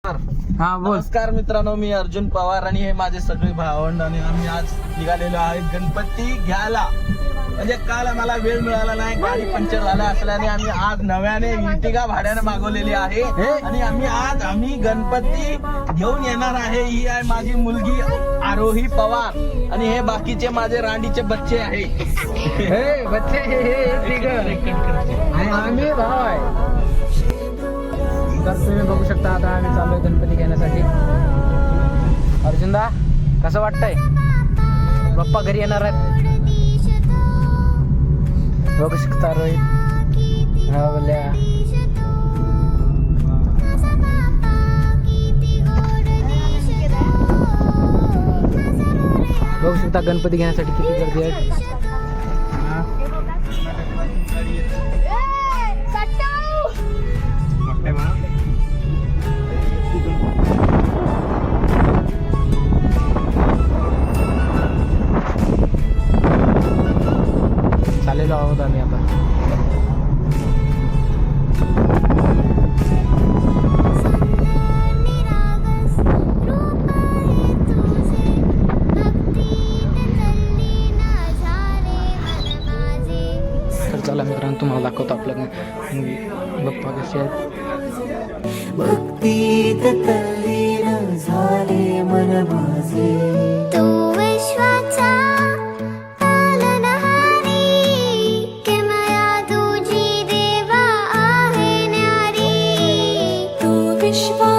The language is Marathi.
हा बोल. नमस्कार मित्रांनो, मी अर्जुन पवार आणि हे माझे सगळे भावंड आणि आम्ही आज निघालेलो आहे गणपती घ्यायला. म्हणजे काल आम्हाला वेळ मिळाला नाही, गाडी पंक्चर झाला असल्याने आम्ही आज नव्याने इर्टिगा भाड्याने मागवलेली आहे आणि आम्ही गणपती घेऊन येणार आहे. ही आहे माझी मुलगी आरोही पवार आणि हे बाकीचे माझे रांडीचे बच्चे आहे. हे बच्चे आणि आम्ही भाव आहे. तर तुम्ही बघू शकता आता आम्ही चाललोय गणपती घेण्यासाठी. अर्जुनदा कसं वाटतंय? बाप्पा घरी येणार आहेत. बघू शकता रोहित रावल्या. बघू शकता गणपती घेण्यासाठी किती गर्दी आहे. चालेलो आहोत आम्ही आता. तर चला मित्रांनो, तुम्हाला दाखवतो आपलं बाप्पा कसे आहेत. भक्तीत तल्लीन झाले मन माझे, तू विश्वाचा पालनहारी, किमया तुझी देवा आहे न्यारी, तू विश्वा